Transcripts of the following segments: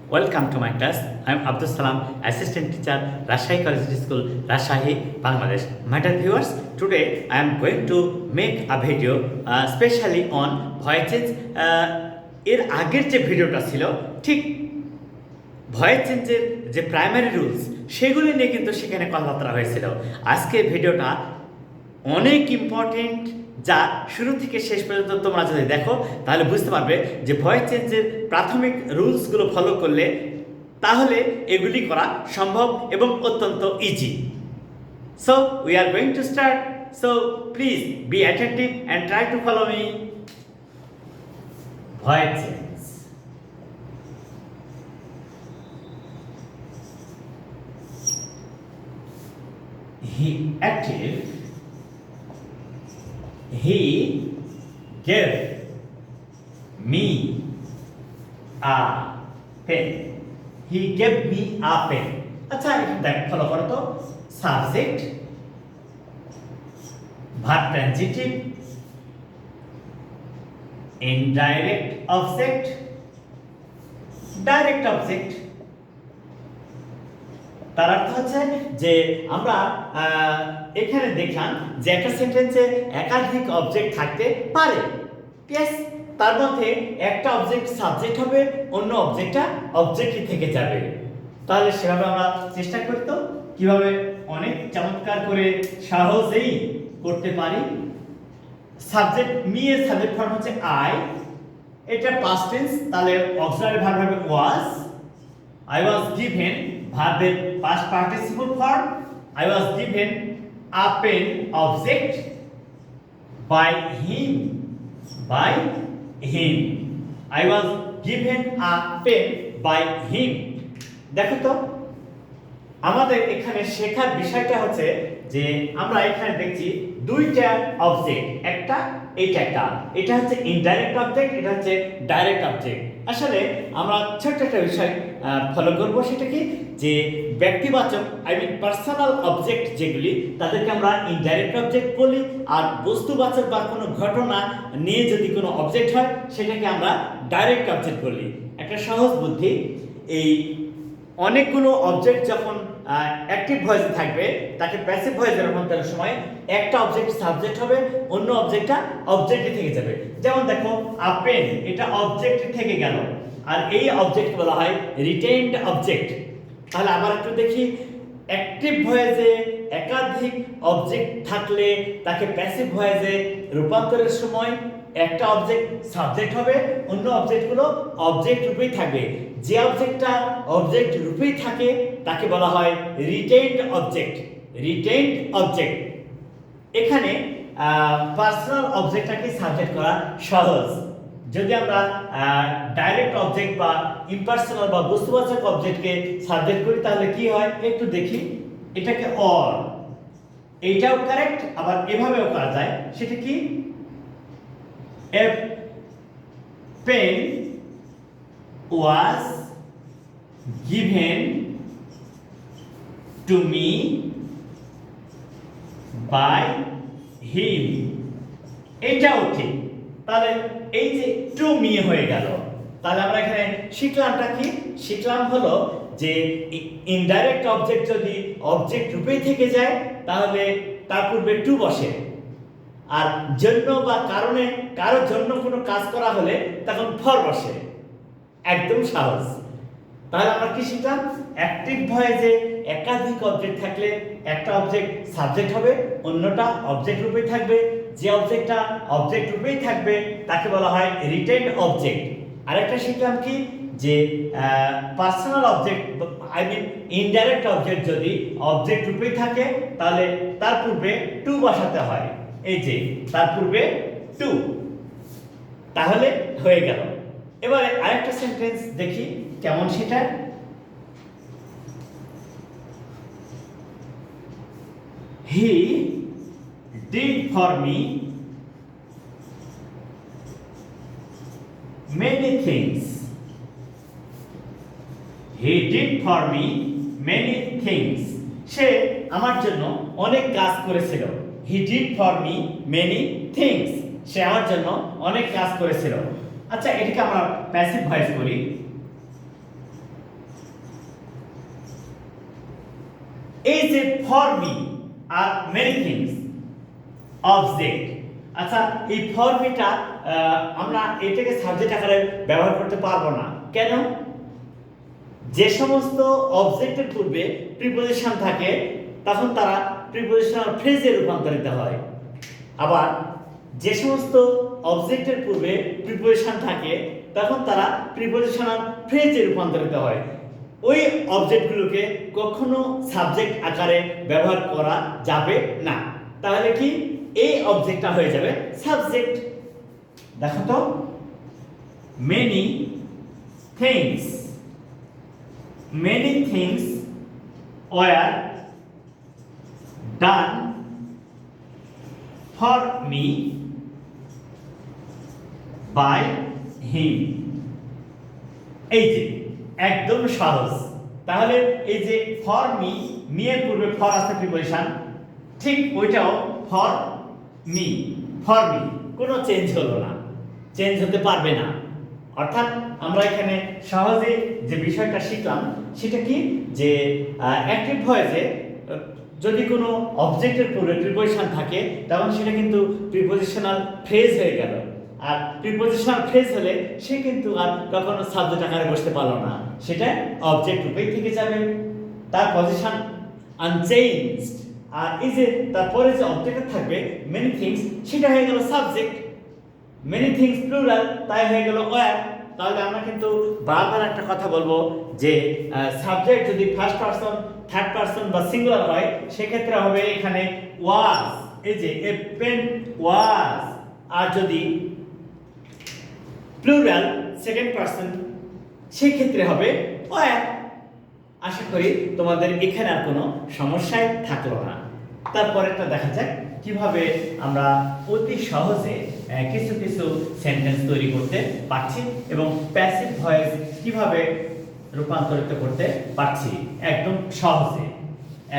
Welcome to my class. I am Abdus Salam, Assistant Teacher, Rajshahi Collegiate School, Rajshahi, Bangladesh. My dear viewers, today I am going to make a video specially on voice change. এর আগের যে ভিডিওটা ছিল ঠিক voice চেঞ্জের যে primary rules সেগুলি নিয়ে কিন্তু সেখানে কথাবার্তা হয়েছিল। আজকের ভিডিওটা অনেক ইম্পর্টেন্ট, যা শুরু থেকে শেষ পর্যন্ত তোমরা যদি দেখো তাহলে বুঝতে পারবে যে ভয়েস চেঞ্জের প্রাথমিক রুলসগুলো ফলো করলে তাহলে এগুলি করা সম্ভব এবং অত্যন্ত easy. So we are going to start, so please be attentive and try to follow me. Voice change, he active, he gave me a pen. He gave me a pen. আচ্ছা দেখ follow করো তো। Subject, verb transitive, indirect object, direct object. তার অর্থ হচ্ছে যে আমরা এখানে দেখলাম যে একটা সেন্টেন্সে একাধিক অবজেক্ট থাকতে পারে। ইয়েস, তার মধ্যে একটা অবজেক্ট সাবজেক্ট হবে, অন্য অবজেক্টটা অবজেক্টই থেকে যাবে। তাহলে সেভাবে আমরা চেষ্টা করতে কিভাবে অনেক চমৎকার করে সহজেই করতে পারি। সাবজেক্ট মি এর সাবজেক্ট ফর্ম হচ্ছে আই, এটা পাস্ট টেন্স, তাহলে অক্সিলারি ভার্ব হবে ওয়াজ। I was given ভার্বের past participle form, I was given a pen object by him, by him, I was given a pen by him। দেখো তো আমাদের এখানে শেখার বিষয়টা হচ্ছে যে আমরা এখানে দেখছি দুইটা অবজেক্ট, একটা এটা হচ্ছে ইনডাইরেক্ট অবজেক্ট, এটা হচ্ছে ডাইরেক্ট অবজেক্ট। আসলে আমরা ছোট্ট একটা বিষয় ফলো করবো, সেটা কি যে ব্যক্তিবাচক পার্সোনাল অবজেক্ট যেগুলি তাদেরকে আমরা ইনডাইরেক্ট অবজেক্ট বলি, আর বস্তুবাচক বা কোনো ঘটনা নিয়ে যদি কোনো অবজেক্ট হয় সেটাকে আমরা ডাইরেক্ট অবজেক্ট বলি। একটা সহজ বুদ্ধি, এই অনেকগুলো অবজেক্ট যখন অ্যাক্টিভ ভয়েসে থাকবে তাকে প্যাসিভ ভয়েসে রূপান্তরের সময় একটা অবজেক্ট সাবজেক্ট হবে, অন্য অবজেক্টটা অবজেক্টে থেকে যাবে। যেমন দেখো আপেন, এটা অবজেক্ট থেকে গেল, আর এই অবজেক্ট বলা হয় রিটেইনড অবজেক্ট। তাহলে আবার একটু দেখি, অ্যাক্টিভ ভয়েসে একাধিক অবজেক্ট থাকলে তাকে প্যাসিভ ভয়েসে রূপান্তরের সময় একটা অবজেক্ট সাবজেক্ট হবে, অন্য অবজেক্টগুলো অবজেক্ট রূপেই থাকবে। যে অবজেক্টটা অবজেক্ট রূপেই থাকে তাকে বলা হয় রিটেইনড অবজেক্ট, রিটেইনড অবজেক্ট। এখানে পার্সোনাল অবজেক্টটাকে সাবজেক্ট করা সহজ। যদি আমরা ডাইরেক্ট অবজেক্ট বা ইম্পার্সোনাল বা বস্তুবাচক অবজেক্টকে সাবজেক্ট করি তাহলে কি হয় একটু দেখি। এটাকে অর, এইটাও কারেক্ট, আবার এভাবেও করা যায়। সেটা কি, a pen was given to me by him, এটাও ঠিক। তাহলে এই যে টু মি হয়ে গেল, তাহলে আমরা এখানে শিখলামটা কি, শিখলাম হলো যে ইনডাইরেক্ট অবজেক্ট যদি অবজেক্ট রূপেই থেকে যায় তাহলে তার পূর্বে টু বসে, আর জন্য বা কারণে কারোর জন্য কোনো কাজ করা হলে তখন ফর বসে। একদম সহজ। তাহলে আমরা কি শিখলাম, অ্যাক্টিভ ভয়েসে একাধিক অবজেক্ট থাকলে একটা অবজেক্ট সাবজেক্ট হবে, অন্যটা অবজেক্ট রূপেই থাকবে। যে অবজেক্টটা অবজেক্ট রূপেই থাকবে তাকে বলা হয় রিটেইনড অবজেক্ট। আরেকটা শিখলাম কি যে পার্সোনাল অবজেক্ট ইনডাইরেক্ট অবজেক্ট যদি অবজেক্ট রূপেই থাকে তাহলে তার পূর্বে টু বসাতে হয়। এই যে তার পূর্বে টু, তাহলে হয়ে গেল। এবারে আরেকটা সেন্টেন্স দেখি কেমন সেটা। He did for me many things, he did for me many things, সে আমার জন্য অনেক কাজ করেছিল। He did for me many things, সে আমার জন্য অনেক কাজ করেছিল। আচ্ছা এটাকে আমরা প্যাসিভ ভয়েস বলি। এই যে for me are many things object, আচ্ছা এই ফর মিটা আমরা এটাকে সাবজেক্ট আকারে ব্যবহার করতে পারবো না। কেন? যে সমস্ত অবজেক্টের পূর্বে প্রিপোজিশন থাকে তখন তারা প্রিপোজিশনাল ফ্রেজে রূপান্তরিত হয়, আবার যে সমস্ত অবজেক্টের পূর্বে প্রিপোজিশন থাকে তখন তারা প্রিপোজিশনাল ফ্রেজে রূপান্তরিত হয়। ওই অবজেক্টগুলোকে কখনো সাবজেক্ট আকারে ব্যবহার করা যাবে না। তাহলে কি এই অবজেক্টটা হয়ে যাবে সাবজেক্ট। দেখো তো, many things, many things were done for me by him। এই যে একদম সহজ। তাহলে এই যে ফর মি, মি এর পূর্বে ফর আছে প্রিপোজিশন, ঠিক ওইটাও ফর মি, ফর মি, কোনো চেঞ্জ হলো না, চেঞ্জ হতে পারবে না। অর্থাৎ আমরা এখানে সহজে যে বিষয়টা শিখলাম সেটা কি, যে অ্যাক্টিভ ভয়েসে যদি কোনো অবজেক্টের পূর্বে প্রিপোজিশন থাকে তখন সেটা কিন্তু প্রিপোজিশনাল ফ্রেজ হয়ে গেল, আর প্রিপোজিশনাল ফ্রেজ হলে সে কিন্তু আর কখনো সাবজেক্ট আকারে বসতে পারলো না, সেটা অবজেক্ট রূপেই থেকে যাবে, তার পজিশন আনচেঞ্জড। আর এই যে তারপরে যে অবজেক্ট থাকবে মেনি থিংস, সেটা হয়ে গেল সাবজেক্ট। মেনি থিংস প্লুরাল, তাই হয়ে গেল ওয়্যার। তাহলে আমরা কিন্তু বারবার একটা কথা বলবো যে সাবজেক্ট যদি ফার্স্ট পারসন, থার্ড পারসন বা সিঙ্গুলার হয় সেক্ষেত্রে হবে এখানে ওয়াজ, এই যে এ পেন ওয়াজ। আর যদি প্লুরাল সেকেন্ড পারসন সেক্ষেত্রে হবে ওয়্যার। আশা করি তোমাদের এখানে আর কোনো সমস্যাই থাকলো না। তারপরেরটা দেখা যাক কিভাবে আমরা অতি সহজে কিছু কিছু সেন্টেন্স তৈরি করতে পারছি এবং প্যাসিভ ভয়েস কিভাবে রূপান্তরিত করতে পারছি একদম সহজে,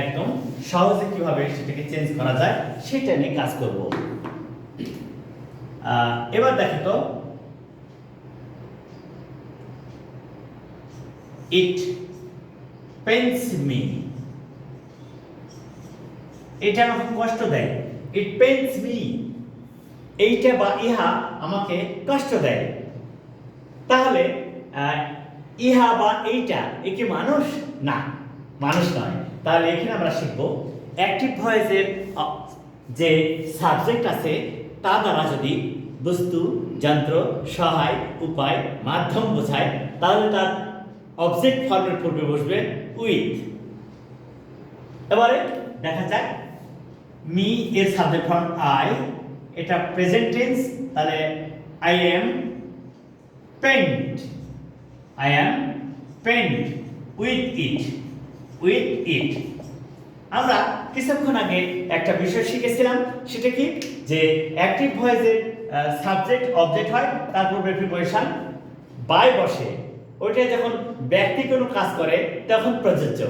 একদম সহজে কিভাবে সেটাকে চেঞ্জ করা যায় সেটা নিয়ে কাজ করব। এবার দেখো তো, ইট পেইনস মি, এটা আমাকে কষ্ট দেয়। ইট পেইনস মি, এইটা বা ইহা আমাকে কষ্ট দেয়। তাহলে ইহা বা এইটা এ কি মানুষ? না, মানুষ নয়। তাহলে এখানে আমরা শিখব অ্যাক্টিভ ভয়েসের যে সাবজেক্ট আছে তা দ্বারা যদি বস্তু, যন্ত্র, সহায়, উপায়, মাধ্যম বোঝায় তাহলে তার অবজেক্ট ফর্মের পূর্বে বসবে উইথ। এবারে দেখা যাক, মি এর সাবজেক্ট ফর্ম আই, এটা প্রেজেন্ট টেন্স, তাহলে I am paint, I am paint with it, with it. আমরা কিছুক্ষণ আগে একটা বিষয় শিখেছিলাম, সেটা কি, যে অ্যাক্টিভ ভয়েসের সাবজেক্ট অবজেক্ট হয় তার পূর্বে প্রিপোজিশন বাই বসে, ওইটা যখন ব্যক্তি কোনো কাজ করে তখন প্রযোজ্য।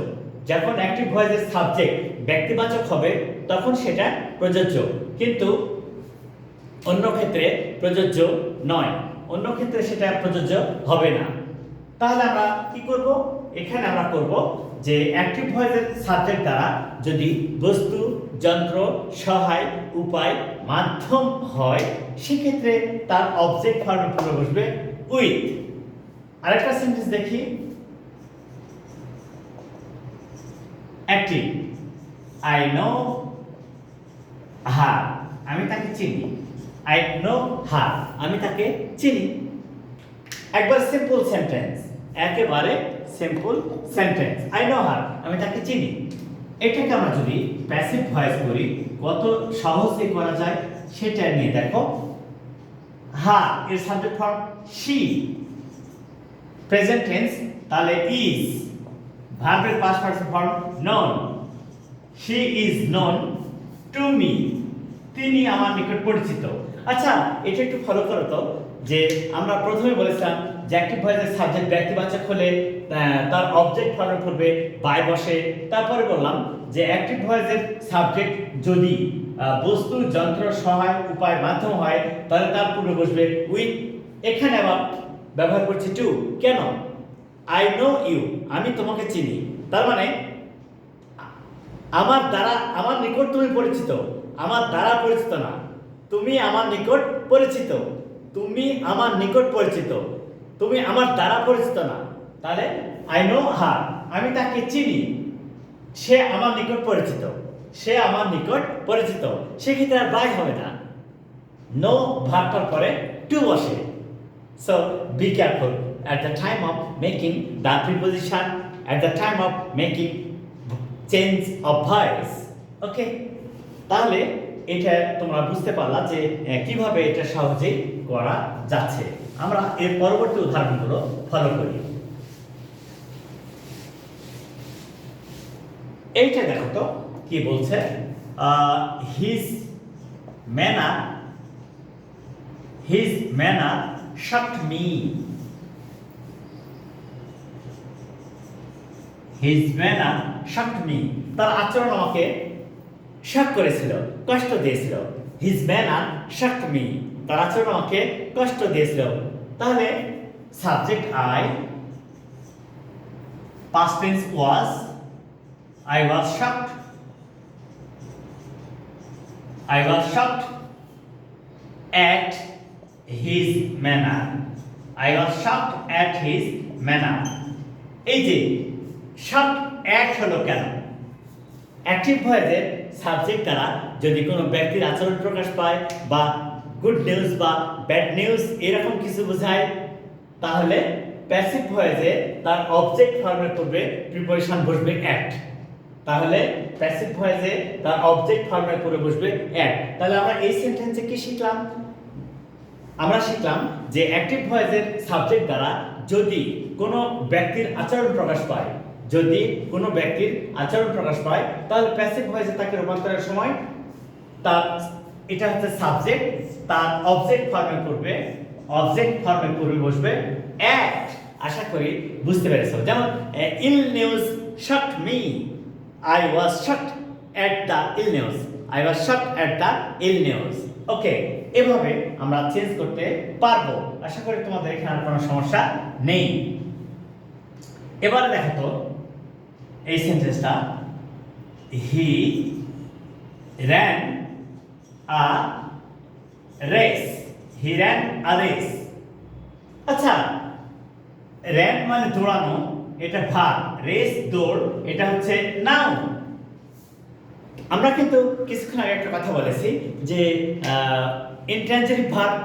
যখন অ্যাক্টিভ ভয়েসের সাবজেক্ট ব্যক্তিবাচক হবে তখন সেটা প্রযোজ্য, কিন্তু অন্য ক্ষেত্রে প্রযোজ্য নয়, অন্য ক্ষেত্রে সেটা প্রযোজ্য হবে না। তাহলে আমরা কি করব, এখানে আমরা করব যে অ্যাক্টিভ ভয়েসের সাবজেক্ট দ্বারা যদি বস্তু, যন্ত্র, সহায়, উপায়, মাধ্যম হয় সেক্ষেত্রে তার অবজেক্ট ফর্মে পূর্বে বসবে উইথ। আরেকটা সেন্টেন্স দেখি, অ্যাক্টিভ, আই নো হার, আমি তাকে চিনি। আই নো হার, আমি তাকে চিনি। একবার সিম্পল সেন্টেন্স, একেবারে simple sentence, I know her, আমি তাকে চিনি। এটাকে আমরা যদি প্যাসিভ ভয়েস করি কত সহজে করা যায় সেটা নিয়ে দেখো। হার এর subject form she, present tense তাহলে ইজ, ভার্বের past person form non, she is known to me, তিনি আমার নিকট পরিচিত। আচ্ছা, এটা একটু ফলো করো তো, যে আমরা প্রথমে বলেছিলাম যে অ্যাক্টিভ ভয়েসের সাবজেক্ট ব্যক্তিবাচক হলে তার অবজেক্ট ফর্মের পূর্বে বাই বসে। তারপরে বললাম যে অ্যাক্টিভ ভয়েসের সাবজেক্ট যদি বস্তু, যন্ত্র, সহায়, উপায়, মাধ্যম হয় তাহলে তার পূর্বে বসবে উইথ। এখানে আবার ব্যবহার করছি টু। কেন? আই নো ইউ, আমি তোমাকে চিনি। তার মানে আমার নিকট তুমি পরিচিত, আমার দ্বারা পরিচিত না, তুমি আমার নিকট পরিচিত, তুমি আমার নিকট পরিচিত, তুমি আমার দ্বারা পরিচিত না। তাহলে আই নো হার, আমি তাকে চিনি, সে আমার নিকট পরিচিত, সে আমার নিকট পরিচিত। সেক্ষেত্রে আর বাই হবে না, নো ভার্বটার পরে টু বসে। So be careful at the time of making the preposition, at the time of making change of voice. ওকে, তাহলে এটা তোমরা বুঝতে পারলা যে কিভাবে এটা সহজেই করা যাচ্ছে। আমরা এর পরবর্তী উদাহরণগুলো ফলো করি। এইটা দেখো তো কি বলছে, his manner shocked me. His manner shocked me. তার আচরণ আমাকে শক করেছিল, কষ্ট দিয়েছিল। His manner shocked me. তার আচরণ আমাকে কষ্ট দিয়েছিল। তাহলে subject I, past tense was, I was shocked. I was shocked at his manner. I was shocked at his manner. এই যে shocked at হলো কেন? অ্যাক্টিভ ভয়েসের সাবজেক্ট দ্বারা যদি কোনো ব্যক্তির আচরণ প্রকাশ পায় বা গুড নিউজ বা ব্যাড নিউজ এরকম কিছু বোঝায়, তাহলে প্যাসিভ ভয়েসে তার অবজেক্ট ফর্মের পূর্বে প্রিপোজিশন বসবে অ্যাট। তাহলে প্যাসিভ ভয়েসে তার অবজেক্ট ফর্মের পূর্বে বসবে অ্যাট। তাহলে আমরা এই সেন্টেন্সে কি শিখলাম? আমরা শিখলাম যে অ্যাক্টিভ ভয়েসের সাবজেক্ট দ্বারা যদি কোনো ব্যক্তির আচরণ প্রকাশ পায়, যদি কোনো ব্যক্তির আচরণ প্রকাশ পায়, তাহলে প্যাসিভ ভয়েসে তাকে রূপান্তরের সময় তার এটা হচ্ছে সাবজেক্ট, তার অবজেক্ট ফর্মে পূর্বে বসবে অ্যাট। আশা করি বুঝতে পেরেছো। যেমন ill news shocked me, I was shocked at the ill news, I was shocked at the ill news. Okay, এভাবে আমরা চেঞ্জ করতে পারবো। আশা করি তোমাদের এখানে আর কোনো সমস্যা নেই। এবারে দেখো তো এই সেন্টেন্সটা, হি ran a race. He ran a race. আচ্ছা, ran মানে দৌড়ানো, এটা ভার্ব, রেস দৌড় এটা হচ্ছে নাউন। আমরা কিন্তু কিছুক্ষণ আগে একটা কথা বলেছি যে ইন্ট্রানজিটিভ ভার্ব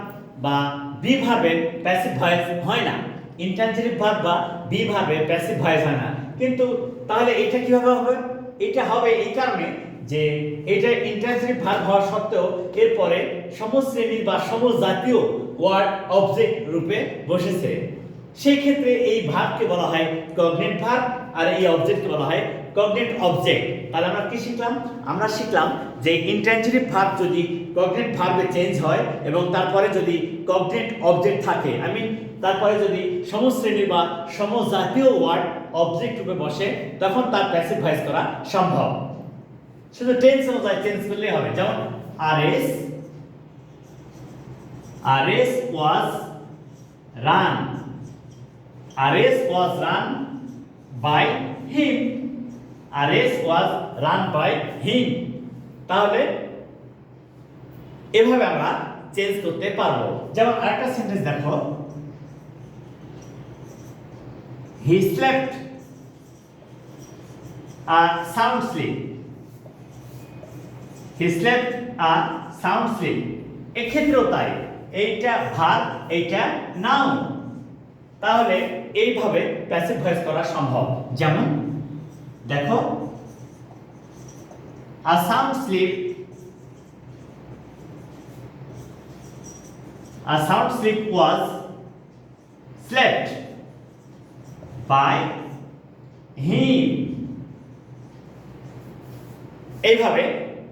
বা বি ভার্বের প্যাসিভ ভয়েস হয় না, ইন্ট্রানজিটিভ ভার্ব বা বি ভার্বের প্যাসিভ ভয়েস হয় না। কিন্তু তাহলে এটা কিভাবে হবে? এটা হবে এই কারণে যে এটা ইন্ট্রানজিটিভ ভার্ব হওয়া সত্ত্বেও এরপরে সমশ্রেণীর বা সমজাতীয় ওয়ার্ড অবজেক্ট রূপে বসেছে। সেই ক্ষেত্রে এই ভার্বকে বলা হয় কগনেট ভার্ব আর এই অবজেক্টকে বলা হয় কগনেট অবজেক্ট। তাহলে আমরা কি শিখলাম? আমরা শিখলাম যে ইন্ট্রানজিটিভ ভার্ব যদি কগনেট ভার্বে চেঞ্জ হয় এবং তারপরে যদি কগনেট অবজেক্ট থাকে, তারপরে যদি সমশ্রেণী বা সমজাতীয় ওয়ার্ড অবজেক্ট রূপে বসে, তখন তার প্যাসিভ ভয়েস করা সম্ভব। শুধু টেন্স অনুযায়ী চেঞ্জ করলেই হবে। যেমন RS was run, RS was run by him, RS was run by him. তাহলে এভাবে আমরা চেঞ্জ করতে পারবো। যেমন আরেকটা সেন্টেন্স দেখো, he slept a sound sleep, he slept a sound sleep. এক্ষেত্রেও তাই, এইটা ভার্ব, এইটা নাউন। তাহলে এইভাবে প্যাসিভ ভয়েস করা সম্ভব। যেমন দেখো, আ sound sleep, a sound sleep was slept by him. এইভাবে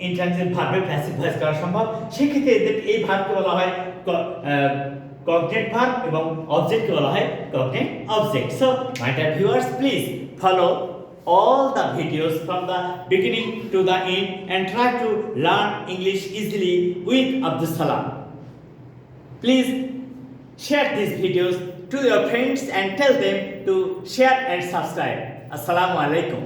ইন্ট্রানজিটিভ ভার্বের প্যাসিভ ভয়েস করা সম্ভব। সেক্ষেত্রে এই ভার্বকে বলা হয় কগনেট ভার্ব এবং অবজেক্টকে বলা হয় cognate object. So my dear viewers, please follow all the videos from the beginning to the end and try to learn English easily with Abdus Salam. Please share these videos to your friends and tell them to share and subscribe. Assalamu alaikum.